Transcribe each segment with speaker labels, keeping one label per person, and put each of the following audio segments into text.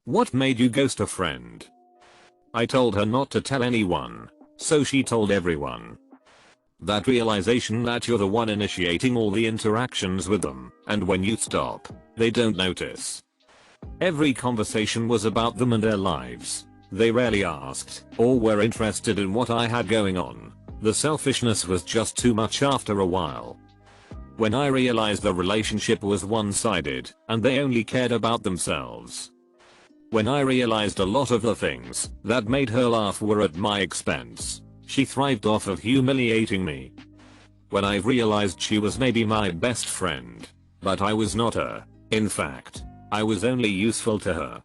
Speaker 1: What made you ghost a friend? I told her not to tell anyone, so she told everyone. That realization that you're the one initiating all the interactions with them, and when you stop, they don't notice. Every conversation was about them and their lives. They rarely asked or were interested in what I had going on. The selfishness was just too much after a while. When I realized the relationship was one-sided and they only cared about themselves. When I realized a lot of the things that made her laugh were at my expense. She thrived off of humiliating me. When I realized she was maybe my best friend, but I was not her. In fact, I was only useful to her.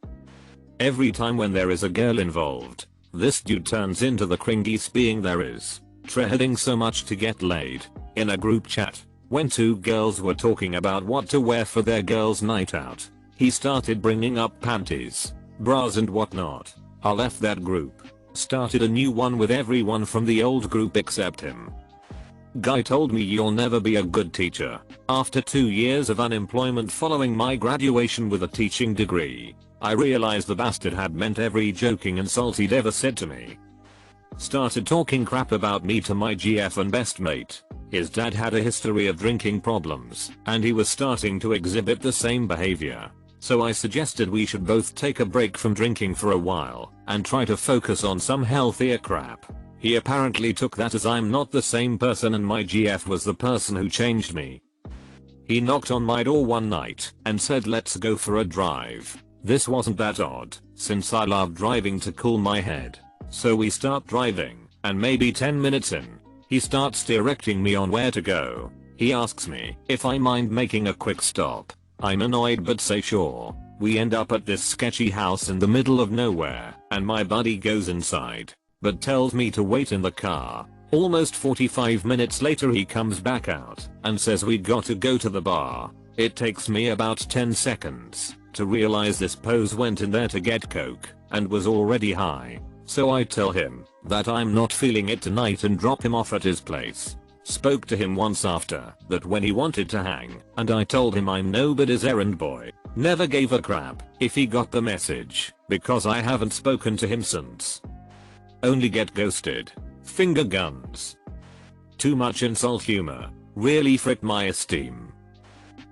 Speaker 1: Every time when there is a girl involved, this dude turns into the cringiest being there is, treading so much to get laid. In a group chat, when two girls were talking about what to wear for their girls' night out, he started bringing up panties, bras and whatnot. I left that group. Started a new one with everyone from the old group except him. Guy told me you'll never be a good teacher. After 2 years of unemployment following my graduation with a teaching degree, I realized the bastard had meant every joking insult he'd ever said to me. Started talking crap about me to my GF and best mate. His dad had a history of drinking problems, and he was starting to exhibit the same behavior. So I suggested we should both take a break from drinking for a while and try to focus on some healthier crap. He apparently took that as I'm not the same person and my GF was the person who changed me. He knocked on my door one night and said let's go for a drive. This wasn't that odd, since I love driving to cool my head. So we start driving, and maybe 10 minutes in, he starts directing me on where to go. He asks me if I mind making a quick stop. I'm annoyed but say sure. We end up at this sketchy house in the middle of nowhere, and my buddy goes inside, but tells me to wait in the car. Almost 45 minutes later he comes back out and says we got to go to the bar. It takes me about 10 seconds to realize this pose went in there to get coke and was already high. So I tell him that I'm not feeling it tonight and drop him off at his place. Spoke to him once after that when he wanted to hang, and I told him I'm nobody's errand boy. Never gave a crap if he got the message, because I haven't spoken to him since. Only get ghosted. Finger guns. Too much insult humor. Really fricked my esteem.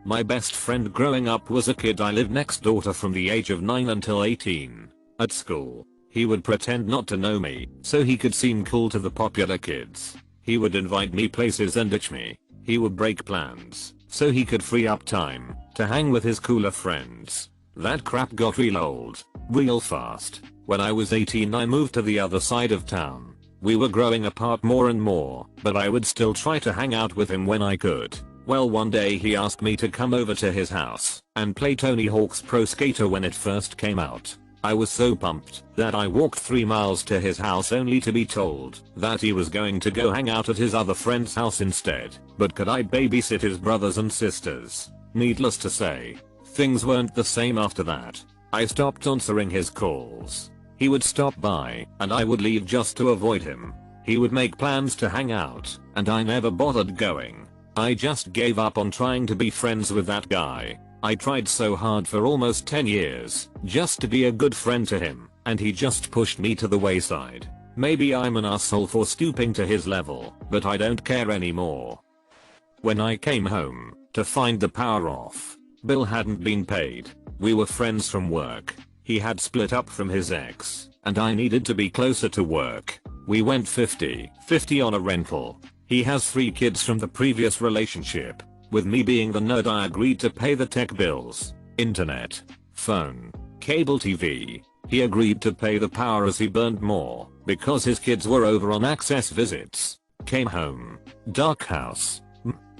Speaker 1: My best friend growing up was a kid I lived next door to from the age of 9 until 18. At school, he would pretend not to know me so he could seem cool to the popular kids. He would invite me places and ditch me. He would break plans so he could free up time to hang with his cooler friends. That crap got real old, real fast. When I was 18 I moved to the other side of town. We were growing apart more and more, but I would still try to hang out with him when I could. Well, one day he asked me to come over to his house and play Tony Hawk's Pro Skater when it first came out. I was so pumped that I walked 3 miles to his house only to be told that he was going to go hang out at his other friend's house instead. But could I babysit his brothers and sisters? Needless to say, things weren't the same after that. I stopped answering his calls. He would stop by and I would leave just to avoid him. He would make plans to hang out and I never bothered going. I just gave up on trying to be friends with that guy. I tried so hard for almost 10 years just to be a good friend to him, and he just pushed me to the wayside. Maybe I'm an asshole for stooping to his level, but I don't care anymore. When I came home to find the power off, bill hadn't been paid. We were friends from work. He had split up from his ex, and I needed to be closer to work. We went 50-50 on a rental. He has 3 kids from the previous relationship. With me being the nerd I agreed to pay the tech bills, internet, phone, cable TV. He agreed to pay the power as he burned more because his kids were over on access visits. Came home. Dark house.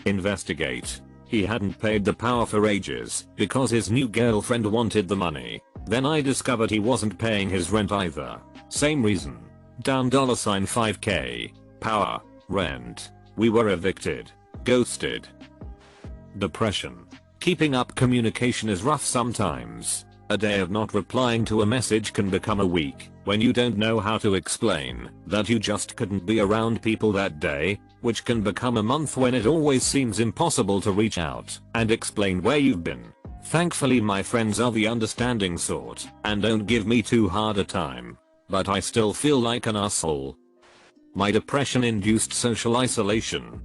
Speaker 1: Investigate. He hadn't paid the power for ages because his new girlfriend wanted the money. Then I discovered he wasn't paying his rent either. Same reason. Down $5k. Power, rent. We were evicted. Ghosted. Depression. Keeping up communication is rough sometimes. A day of not replying to a message can become a week when you don't know how to explain that you just couldn't be around people that day, which can become a month when it always seems impossible to reach out and explain where you've been. Thankfully my friends are the understanding sort and don't give me too hard a time. But I still feel like an asshole. My depression induced social isolation.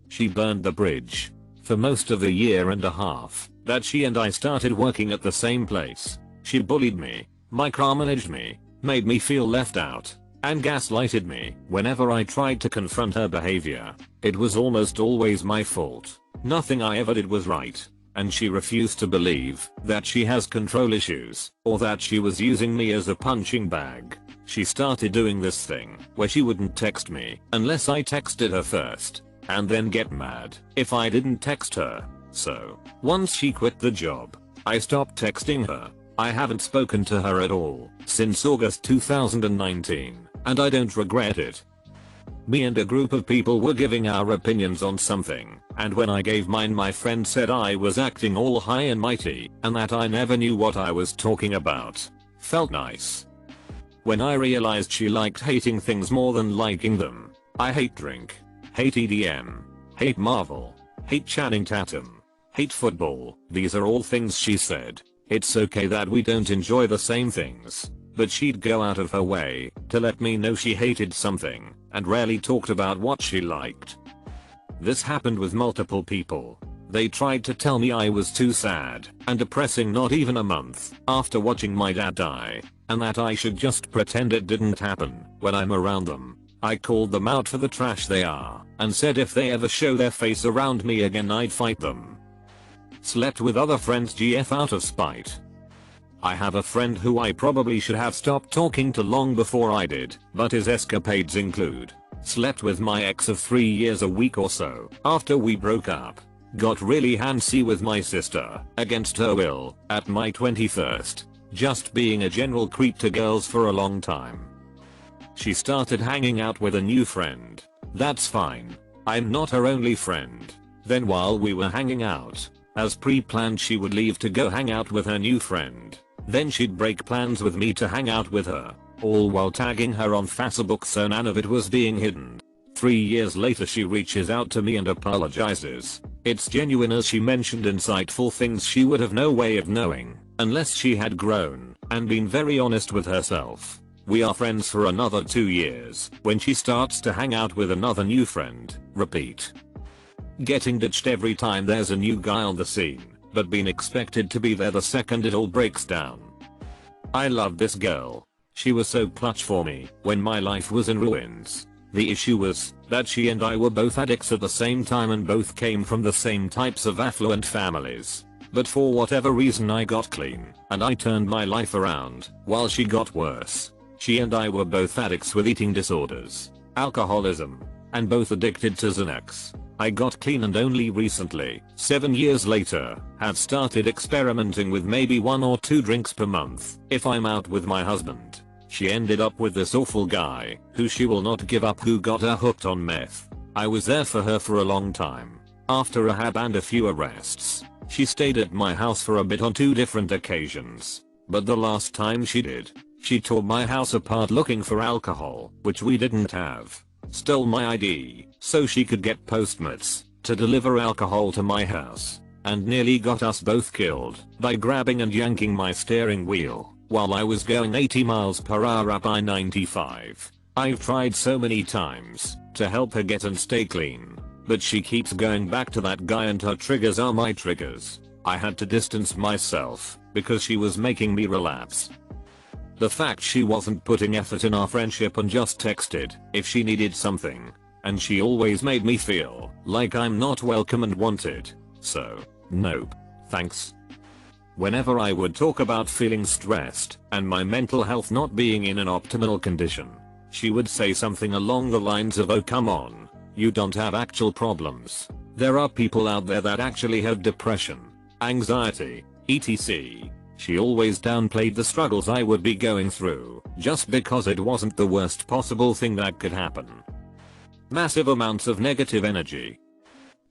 Speaker 1: She burned the bridge. For most of the year and a half that she and I started working at the same place, she bullied me, micromanaged me, made me feel left out, and gaslighted me whenever I tried to confront her behavior. It was almost always my fault. Nothing I ever did was right. And she refused to believe that she has control issues or that she was using me as a punching bag. She started doing this thing where she wouldn't text me unless I texted her first, and then get mad if I didn't text her. So, once she quit the job, I stopped texting her. I haven't spoken to her at all since August 2019, and I don't regret it. Me and a group of people were giving our opinions on something, and when I gave mine my friend said I was acting all high and mighty and that I never knew what I was talking about. Felt nice. When I realized she liked hating things more than liking them. I hate drink, hate EDM, hate Marvel, hate Channing Tatum, hate football. These are all things she said. It's okay that we don't enjoy the same things, but she'd go out of her way to let me know she hated something and rarely talked about what she liked. This happened with multiple people. They tried to tell me I was too sad and depressing not even a month after watching my dad die, and that I should just pretend it didn't happen when I'm around them. I called them out for the trash they are and said if they ever show their face around me again I'd fight them. Slept with other friends GF out of spite. I have a friend who I probably should have stopped talking to long before I did, but his escapades include: slept with my ex of 3 years a week or so after we broke up, got really handsy with my sister against her will at my 21st, just being a general creep to girls for a long time. She started hanging out with a new friend. That's fine. I'm not her only friend. Then while we were hanging out, as pre-planned, she would leave to go hang out with her new friend. Then she'd break plans with me to hang out with her, all while tagging her on Facebook so none of it was being hidden. 3 years later she reaches out to me and apologizes. It's genuine, as she mentioned insightful things she would have no way of knowing unless she had grown and been very honest with herself. We are friends for another 2 years when she starts to hang out with another new friend. Repeat. Getting ditched every time there's a new guy on the scene, but being expected to be there the second it all breaks down. I love this girl. She was so clutch for me when my life was in ruins. The issue was that she and I were both addicts at the same time and both came from the same types of affluent families. But for whatever reason I got clean and I turned my life around while she got worse. She and I were both addicts with eating disorders, alcoholism, and both addicted to Xanax. I got clean and only recently, 7 years later, have started experimenting with maybe 1 or 2 drinks per month if I'm out with my husband. She ended up with this awful guy who she will not give up, who got her hooked on meth. I was there for her for a long time. After rehab and a few arrests, she stayed at my house for a bit on 2 different occasions. But the last time she did, she tore my house apart looking for alcohol, which we didn't have. Stole my ID so she could get Postmates to deliver alcohol to my house, and nearly got us both killed by grabbing and yanking my steering wheel while I was going 80 miles per hour up I-95. I've tried so many times to help her get and stay clean, but she keeps going back to that guy and her triggers are my triggers. I had to distance myself because she was making me relapse. The fact she wasn't putting effort in our friendship and just texted if she needed something. And she always made me feel like I'm not welcome and wanted. So, nope. Thanks. Whenever I would talk about feeling stressed and my mental health not being in an optimal condition, she would say something along the lines of, "Oh come on, you don't have actual problems. There are people out there that actually have depression, anxiety, etc." She always downplayed the struggles I would be going through just because it wasn't the worst possible thing that could happen. Massive amounts of negative energy.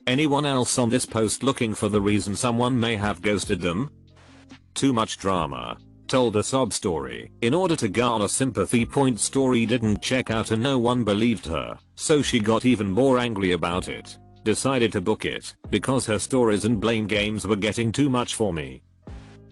Speaker 1: Anyone else on this post looking for the reason someone may have ghosted them? Too much drama. Told a sob story in order to garner sympathy. Story didn't check out and no one believed her, so she got even more angry about it. decided to book it because her stories and blame games were getting too much for me.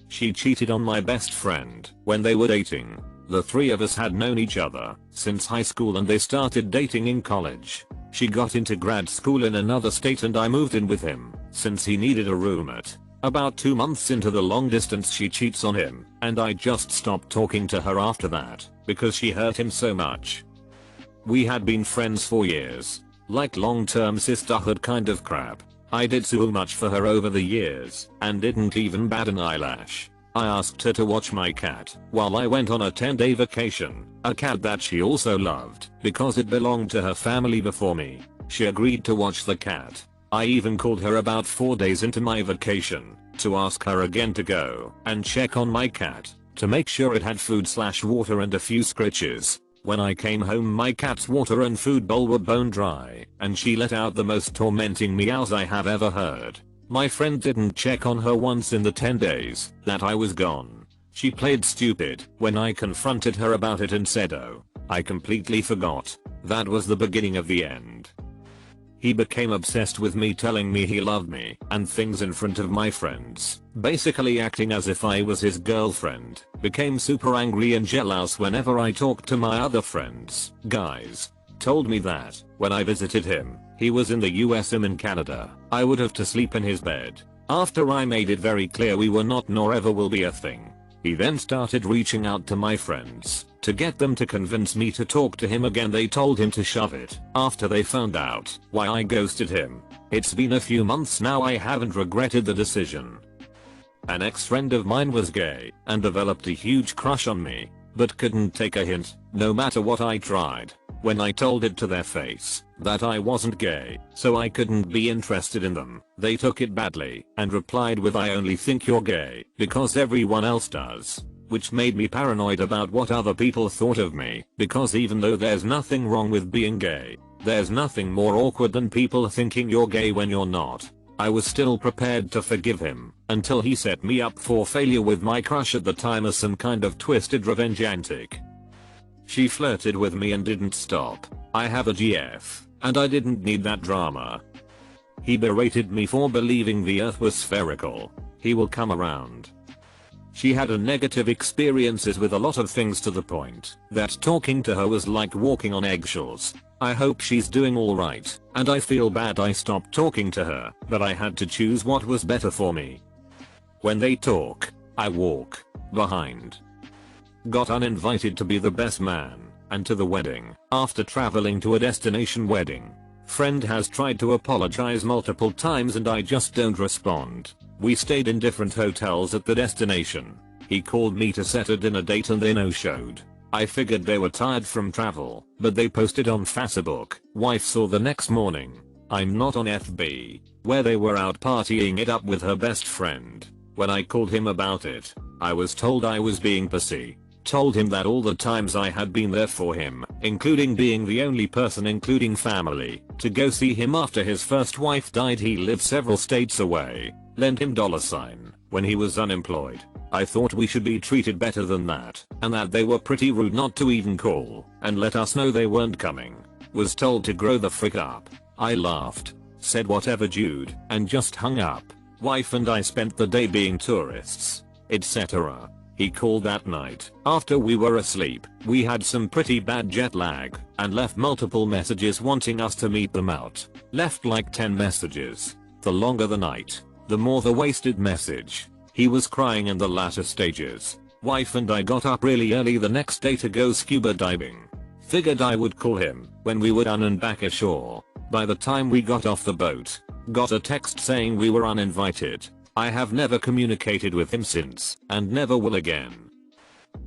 Speaker 1: She cheated on my best friend when they were dating. The three of us had known each other since high school and they started dating in college. She got into grad school in another state and I moved in with him since he needed a roommate. About 2 months into the long distance she cheats on him and I just stopped talking to her after that because she hurt him so much. We had been friends for years, like long-term sisterhood kind of crap. I did so much for her over the years and didn't even bat an eyelash. I asked her to watch my cat while I went on a 10-day vacation, a cat that she also loved because it belonged to her family before me. She agreed to watch the cat. I even called her about 4 days into my vacation to ask her again to go and check on my cat to make sure it had food/water and a few scritches. When I came home my cat's water and food bowl were bone dry and she let out the most tormenting meows I have ever heard. My friend didn't check on her once in the 10 days that I was gone. She played stupid when I confronted her about it and said, "Oh, I completely forgot." That was the beginning of the end. He became obsessed with me, telling me he loved me and things in front of my friends, basically acting as if I was his girlfriend. Became super angry and jealous whenever I talked to my other friends. Guys told me that when I visited him, he was in the US, I'm in Canada, I would have to sleep in his bed. After I made it very clear we were not nor ever will be a thing, he then started reaching out to my friends to get them to convince me to talk to him again. They told him to shove it after they found out why I ghosted him. It's been a few months now, I haven't regretted the decision. An ex-friend of mine was gay and developed a huge crush on me, but couldn't take a hint no matter what I tried. When I told it to their face that I wasn't gay, so I couldn't be interested in them, they took it badly and replied with, "I only think you're gay because everyone else does," which made me paranoid about what other people thought of me, because even though there's nothing wrong with being gay, there's nothing more awkward than people thinking you're gay when you're not. I was still prepared to forgive him until he set me up for failure with my crush at the time as some kind of twisted revenge antic. She flirted with me and didn't stop. I have a GF, and I didn't need that drama. He berated me for believing the earth was spherical. He will come around. She had a negative experiences with a lot of things to the point that talking to her was like walking on eggshells. I hope she's doing alright, and I feel bad I stopped talking to her, but I had to choose what was better for me. When they talk, I walk behind. Got uninvited to be the best man and to the wedding after traveling to a destination wedding. Friend has tried to apologize multiple times and I just don't respond. We stayed in different hotels at the destination. He called me to set a dinner date and they no-showed. I figured they were tired from travel, but they posted on Facebook. Wife saw the next morning. I'm not on FB, where they were out partying it up with her best friend. When I called him about it, I was told I was being pussy. Told him that all the times I had been there for him, including being the only person including family, to go see him after his first wife died. He lived several states away. Lent him $, when he was unemployed. I thought we should be treated better than that, and that they were pretty rude not to even call and let us know they weren't coming. Was told to grow the frick up. I laughed, said whatever dude, and just hung up. Wife and I spent the day being tourists, etc. He called that night after we were asleep. We had some pretty bad jet lag and left multiple messages wanting us to meet them out. Left like 10 messages. The longer the night, the more the wasted message. He was crying in the latter stages. Wife and I got up really early the next day to go scuba diving. Figured I would call him when we were done and back ashore. By the time we got off the boat, got a text saying we were uninvited. I have never communicated with him since, and never will again.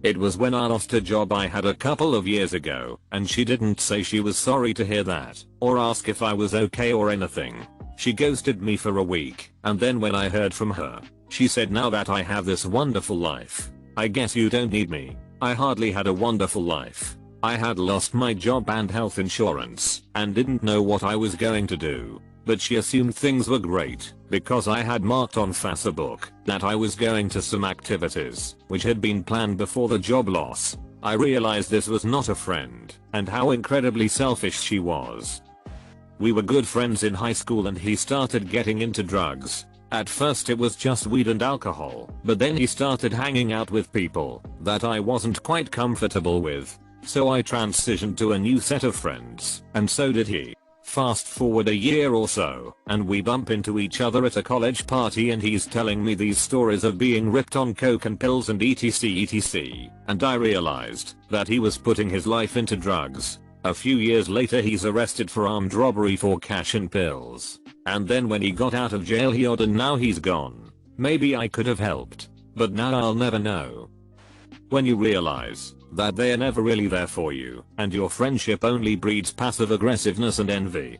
Speaker 1: It was when I lost a job I had a couple of years ago, and she didn't say she was sorry to hear that, or ask if I was okay or anything. She ghosted me for a week, and then when I heard from her, she said, "Now that I have this wonderful life, I guess you don't need me." I hardly had a wonderful life. I had lost my job and health insurance, and didn't know what I was going to do. But she assumed things were great, because I had marked on Facebook that I was going to some activities, which had been planned before the job loss. I realized this was not a friend, and how incredibly selfish she was. We were good friends in high school and he started getting into drugs. At first it was just weed and alcohol, but then he started hanging out with people that I wasn't quite comfortable with. So I transitioned to a new set of friends, and so did he. Fast forward a year or so, and we bump into each other at a college party and he's telling me these stories of being ripped on coke and pills and etc, and I realized that he was putting his life into drugs. A few years later he's arrested for armed robbery for cash and pills. And then when he got out of jail he odd and now he's gone. Maybe I could have helped, but now I'll never know. When you realize that they are never really there for you, and your friendship only breeds passive aggressiveness and envy.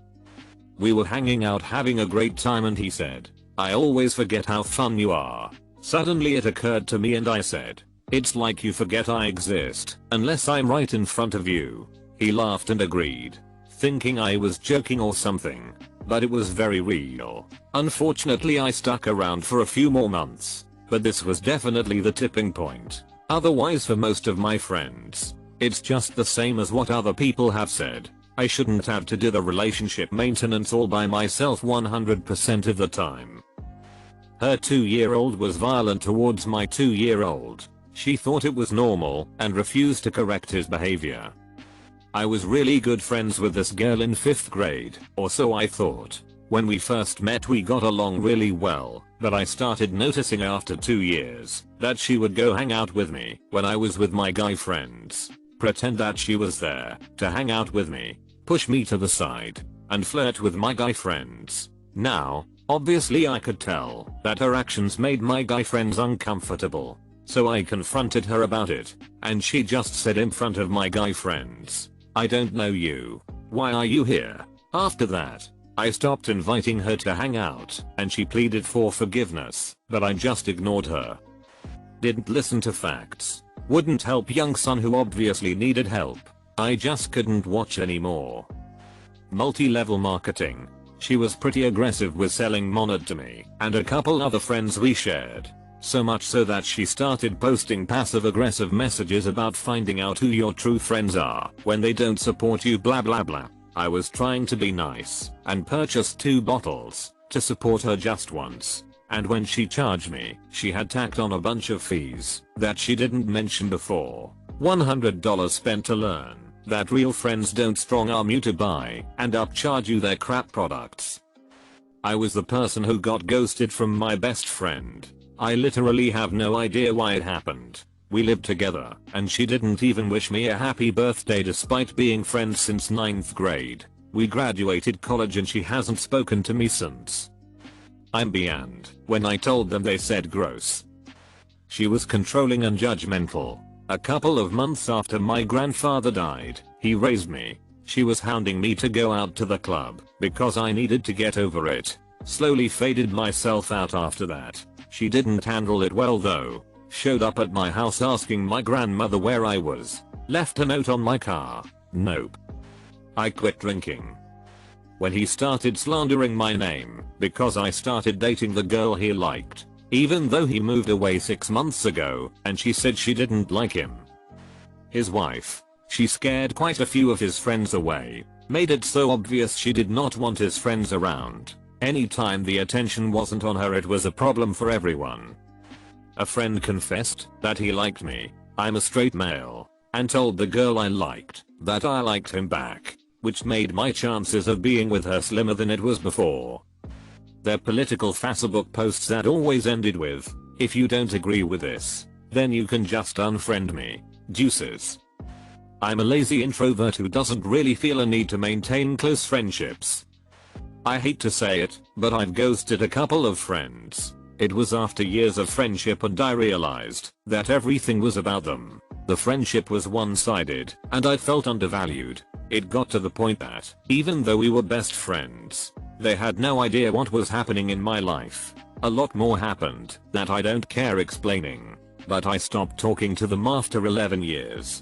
Speaker 1: We were hanging out having a great time and he said, "I always forget how fun you are." Suddenly it occurred to me and I said, "It's like you forget I exist, unless I'm right in front of you." He laughed and agreed, thinking I was joking or something, but it was very real. Unfortunately I stuck around for a few more months, but this was definitely the tipping point. Otherwise for most of my friends, it's just the same as what other people have said. I shouldn't have to do the relationship maintenance all by myself 100% of the time. Her 2-year-old was violent towards my 2-year-old. She thought it was normal and refused to correct his behavior. I was really good friends with this girl in 5th grade, or so I thought. When we first met we got along really well, but I started noticing after 2 years that she would go hang out with me when I was with my guy friends, pretend that she was there to hang out with me, push me to the side, and flirt with my guy friends. Now, obviously I could tell that her actions made my guy friends uncomfortable, so I confronted her about it, and she just said in front of my guy friends, "I don't know you. Why are you here?" After that, I stopped inviting her to hang out, and she pleaded for forgiveness, but I just ignored her. Didn't listen to facts. Wouldn't help young son who obviously needed help. I just couldn't watch anymore. Multi-level marketing. She was pretty aggressive with selling Monad to me and a couple other friends we shared. So much so that she started posting passive-aggressive messages about finding out who your true friends are when they don't support you blah blah blah. I was trying to be nice and purchased 2 bottles to support her just once, and when she charged me, she had tacked on a bunch of fees that she didn't mention before. $100 spent to learn that real friends don't strong-arm you to buy and upcharge you their crap products. I was the person who got ghosted from my best friend. I literally have no idea why it happened. We lived together, and she didn't even wish me a happy birthday despite being friends since 9th grade. We graduated college and she hasn't spoken to me since. I'm beyond. When I told them they said gross. She was controlling and judgmental. A couple of months after my grandfather died, he raised me. She was hounding me to go out to the club because I needed to get over it. Slowly faded myself out after that. She didn't handle it well though. Showed up at my house asking my grandmother where I was. Left a note on my car. Nope. I quit drinking. When he started slandering my name because I started dating the girl he liked, even though he moved away 6 months ago and she said she didn't like him. His wife. She scared quite a few of his friends away. Made it so obvious she did not want his friends around. Anytime the attention wasn't on her it was a problem for everyone. A friend confessed that he liked me, I'm a straight male, and told the girl I liked that I liked him back, which made my chances of being with her slimmer than it was before. Their political Facebook posts had always ended with, "If you don't agree with this, then you can just unfriend me, deuces." I'm a lazy introvert who doesn't really feel a need to maintain close friendships. I hate to say it, but I've ghosted a couple of friends. It was after years of friendship and I realized that everything was about them. The friendship was one-sided, and I felt undervalued. It got to the point that, even though we were best friends, they had no idea what was happening in my life. A lot more happened that I don't care explaining, but I stopped talking to them after 11 years.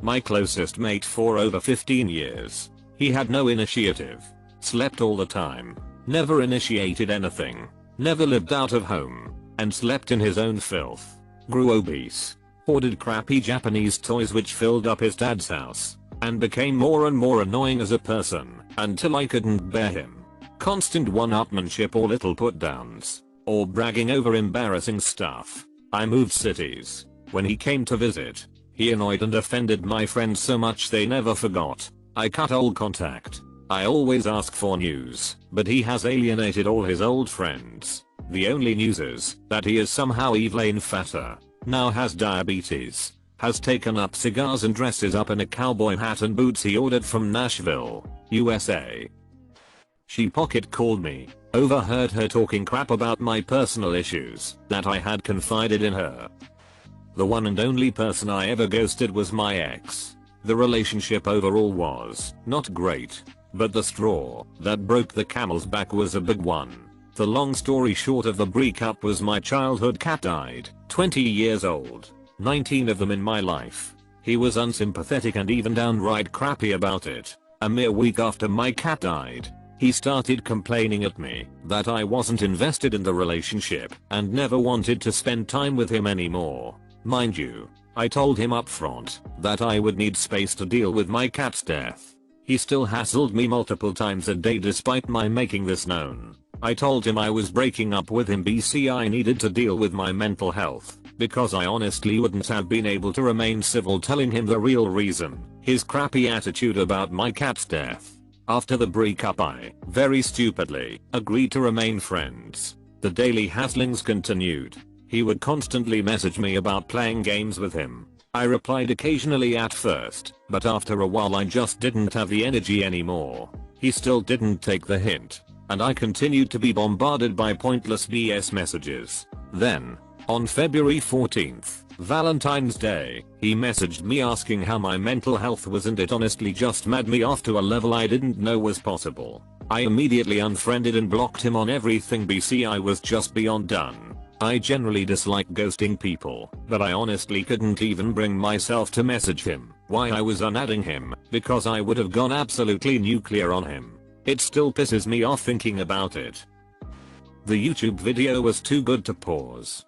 Speaker 1: My closest mate for over 15 years. He had no initiative. Slept all the time. Never initiated anything. Never lived out of home, and slept in his own filth. Grew obese. Hoarded crappy Japanese toys which filled up his dad's house. and became more and more annoying as a person until I couldn't bear him. Constant one-upmanship or little put-downs, or bragging over embarrassing stuff. I moved cities. When he came to visit, he annoyed and offended my friends so much they never forgot. I cut all contact. I always ask for news, but he has alienated all his old friends. The only news is that he is somehow even fatter, now has diabetes, has taken up cigars and dresses up in a cowboy hat and boots he ordered from Nashville, USA. She pocket called me, overheard her talking crap about my personal issues that I had confided in her. The one and only person I ever ghosted was my ex. The relationship overall was not great, but the straw that broke the camel's back was a big one. The long story short of the breakup was my childhood cat died, 20 years old, 19 of them in my life. He was unsympathetic and even downright crappy about it. A mere week after my cat died, he started complaining at me that I wasn't invested in the relationship and never wanted to spend time with him anymore. Mind you, I told him up front that I would need space to deal with my cat's death. He still hassled me multiple times a day despite my making this known. I told him I was breaking up with him because I needed to deal with my mental health, because I honestly wouldn't have been able to remain civil telling him the real reason, his crappy attitude about my cat's death. After the breakup I, very stupidly, agreed to remain friends. The daily hasslings continued. He would constantly message me about playing games with him. I replied occasionally at first, but after a while I just didn't have the energy anymore. He still didn't take the hint, and I continued to be bombarded by pointless BS messages. Then, on February 14th, Valentine's Day, he messaged me asking how my mental health was, and it honestly just made me off to a level I didn't know was possible. I immediately unfriended and blocked him on everything because I was just beyond done. I generally dislike ghosting people, but I honestly couldn't even bring myself to message him. Why I was unadding him, because I would have gone absolutely nuclear on him. It still pisses me off thinking about it. The YouTube video was too good to pause.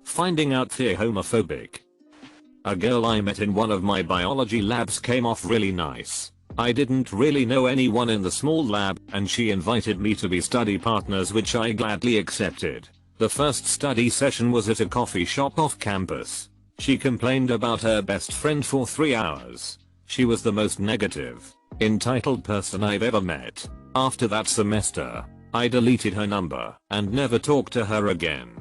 Speaker 1: Finding out they're homophobic. A girl I met in one of my biology labs came off really nice. I didn't really know anyone in the small lab, and she invited me to be study partners, which I gladly accepted. The first study session was at a coffee shop off campus. She complained about her best friend for 3 hours. She was the most negative, entitled person I've ever met. After that semester, I deleted her number and never talked to her again.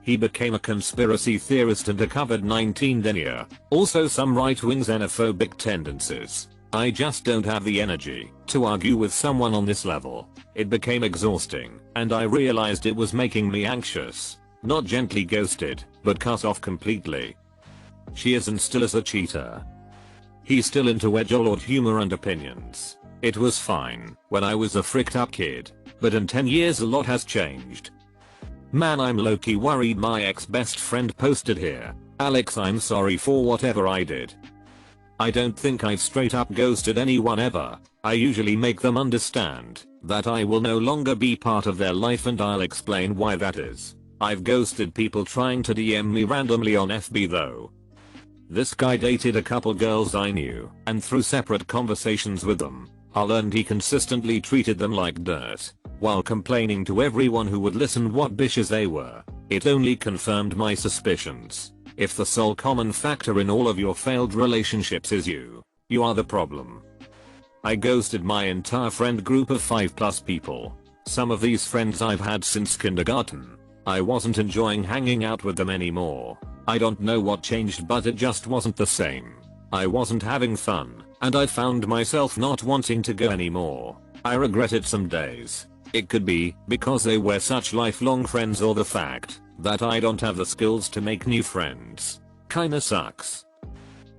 Speaker 1: He became a conspiracy theorist and a COVID-19 denier, also some right-wing xenophobic tendencies. I just don't have the energy to argue with someone on this level. It became exhausting, and I realized it was making me anxious. Not gently ghosted, but cut off completely. She is and still is a cheater. He's still into edgelord humor and opinions. It was fine when I was a fricked up kid, but in 10 years a lot has changed. Man, I'm low-key worried. My ex-best friend posted here, "Alex, I'm sorry for whatever I did. I don't think I've straight up ghosted anyone ever. I usually make them understand that I will no longer be part of their life, and I'll explain why that is. I've ghosted people trying to DM me randomly on FB though. This guy dated a couple girls I knew, and through separate conversations with them, I learned he consistently treated them like dirt, while complaining to everyone who would listen what bitches they were. It only confirmed my suspicions. If the sole common factor in all of your failed relationships is you are the problem." I ghosted my entire friend group of 5+ people. Some of these friends I've had since kindergarten. I wasn't enjoying hanging out with them anymore. I don't know what changed, but it just wasn't the same. I wasn't having fun, and I found myself not wanting to go anymore. I regret it some days. It could be because they were such lifelong friends, or the fact that I don't have the skills to make new friends. Kinda sucks.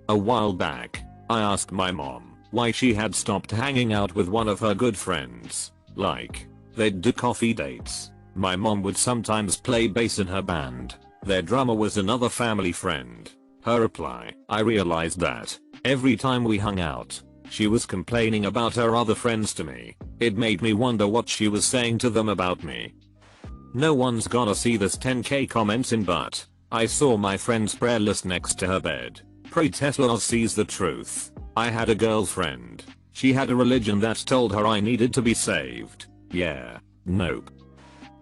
Speaker 1: A while back, I asked my mom why she had stopped hanging out with one of her good friends. Like, they'd do coffee dates. My mom would sometimes play bass in her band. Their drummer was another family friend. Her reply, I realized that every time we hung out, she was complaining about her other friends to me. It made me wonder what she was saying to them about me. No one's gonna see this 10k comments in, but I saw my friend's prayer list next to her bed. Pray Tesla sees the truth. I had a girlfriend. She had a religion that told her I needed to be saved. Yeah. Nope.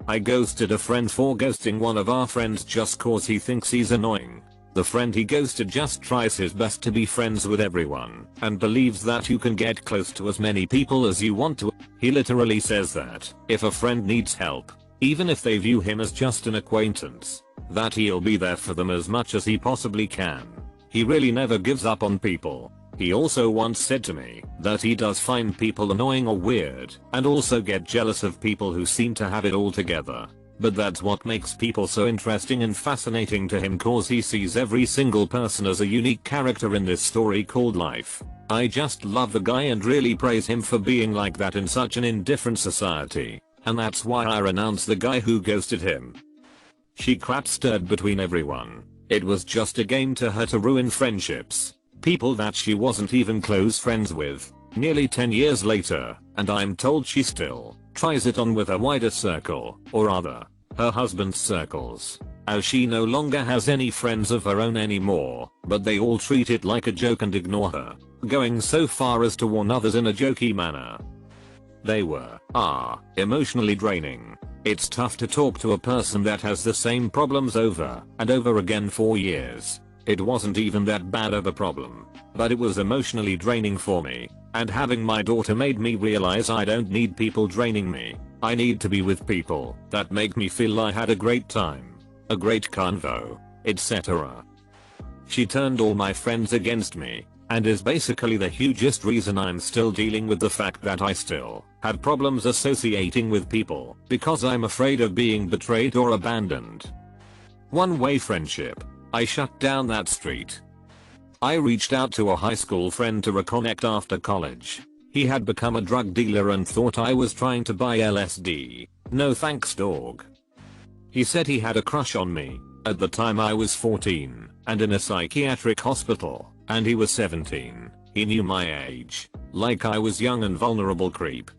Speaker 1: I ghosted a friend for ghosting one of our friends just cause he thinks he's annoying. The friend he ghosted just tries his best to be friends with everyone and believes that you can get close to as many people as you want to. He literally says that if a friend needs help, even if they view him as just an acquaintance, that he'll be there for them as much as he possibly can. He really never gives up on people. He also once said to me that he does find people annoying or weird and also get jealous of people who seem to have it all together. But that's what makes people so interesting and fascinating to him, cause he sees every single person as a unique character in this story called life. I just love the guy and really praise him for being like that in such an indifferent society. And that's why I renounce the guy who ghosted him. She crap stirred between everyone. It was just a game to her to ruin friendships. People that she wasn't even close friends with. Nearly 10 years later, and I'm told she still tries it on with a wider circle, or rather, her husband's circles, as she no longer has any friends of her own anymore, but they all treat it like a joke and ignore her, going so far as to warn others in a jokey manner. They are emotionally draining. It's tough to talk to a person that has the same problems over and over again for years. It wasn't even that bad of a problem, but it was emotionally draining for me, and having my daughter made me realize I don't need people draining me. I need to be with people that make me feel I had a great time, a great convo, etc. She turned all my friends against me, and is basically the hugest reason I'm still dealing with the fact that I still have problems associating with people because I'm afraid of being betrayed or abandoned. One-way friendship. I shut down that street. I reached out to a high school friend to reconnect after college. He had become a drug dealer and thought I was trying to buy LSD. No thanks, dog. He said he had a crush on me. At the time I was 14 and in a psychiatric hospital, and he was 17. He knew my age, like I was young and vulnerable creep.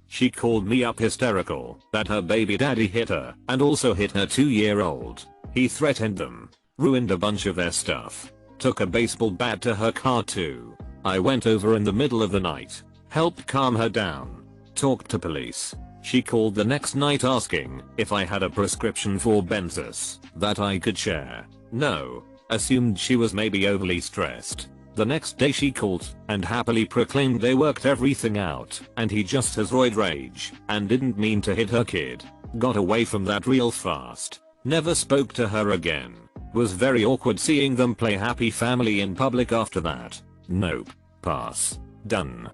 Speaker 1: She called me up hysterical that her baby daddy hit her and also hit her 2-year-old. He threatened them, ruined a bunch of their stuff, took a baseball bat to her car too. I went over in the middle of the night, helped calm her down, talked to police. She called the next night asking if I had a prescription for benzos that I could share. No, assumed she was maybe overly stressed. The next day she called and happily proclaimed they worked everything out and he just has roid rage and didn't mean to hit her kid. Got away from that real fast. Never spoke to her again. Was very awkward seeing them play happy family in public after that. Nope. Pass. Done.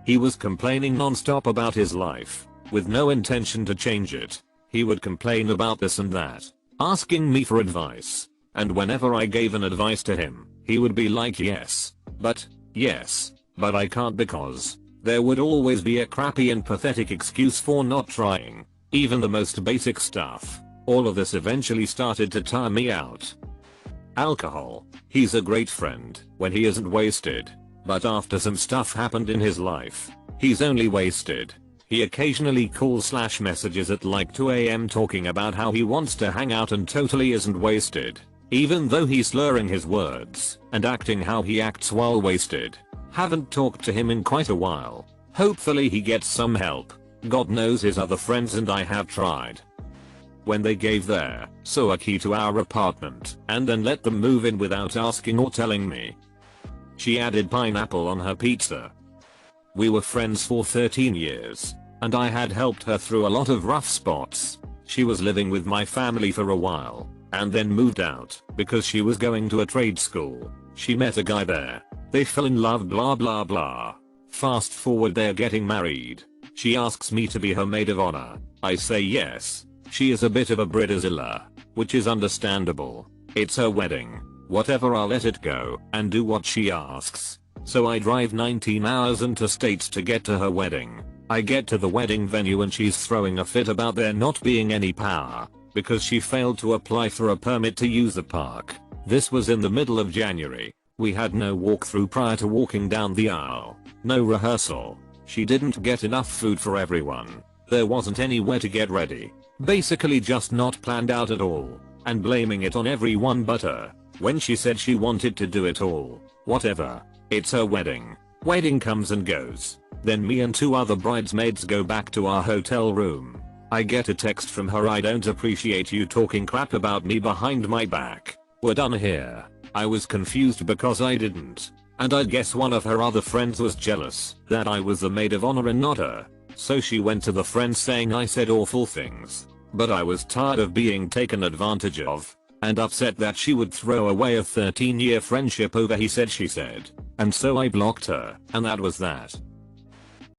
Speaker 1: He was complaining non-stop about his life, with no intention to change it. He would complain about this and that, asking me for advice. And whenever I gave an advice to him, he would be like yes, but I can't because there would always be a crappy and pathetic excuse for not trying, even the most basic stuff. All of this eventually started to tire me out. Alcohol. He's a great friend when he isn't wasted, but after some stuff happened in his life, he's only wasted. He occasionally calls/messages at like 2 AM talking about how he wants to hang out and totally isn't wasted, even though he's slurring his words and acting how he acts while wasted. Haven't talked to him in quite a while. Hopefully he gets some help. God knows his other friends and I have tried. When they gave their a key to our apartment and then let them move in without asking or telling me. She added pineapple on her pizza. We were friends for 13 years, and I had helped her through a lot of rough spots. She was living with my family for a while, and then moved out because she was going to a trade school. She met a guy there. They fell in love, blah blah blah. Fast forward, they're getting married. She asks me to be her maid of honor. I say yes. She is a bit of a bridezilla, which is understandable. It's her wedding. Whatever, I'll let it go and do what she asks. So I drive 19 hours interstate to get to her wedding. I get to the wedding venue and she's throwing a fit about there not being any power because she failed to apply for a permit to use the park. This was in the middle of January. We had no walkthrough prior to walking down the aisle. No rehearsal. She didn't get enough food for everyone. There wasn't anywhere to get ready. Basically just not planned out at all, and blaming it on everyone but her. When she said she wanted to do it all, whatever. It's her wedding. Wedding comes and goes. Then me and 2 other bridesmaids go back to our hotel room. I get a text from her, "I don't appreciate you talking crap about me behind my back. We're done here." I was confused because I didn't. And I guess one of her other friends was jealous that I was the maid of honor and not her. So she went to the friends saying I said awful things. But I was tired of being taken advantage of and upset that she would throw away a 13-year friendship over he said she said. And so I blocked her, and that was that.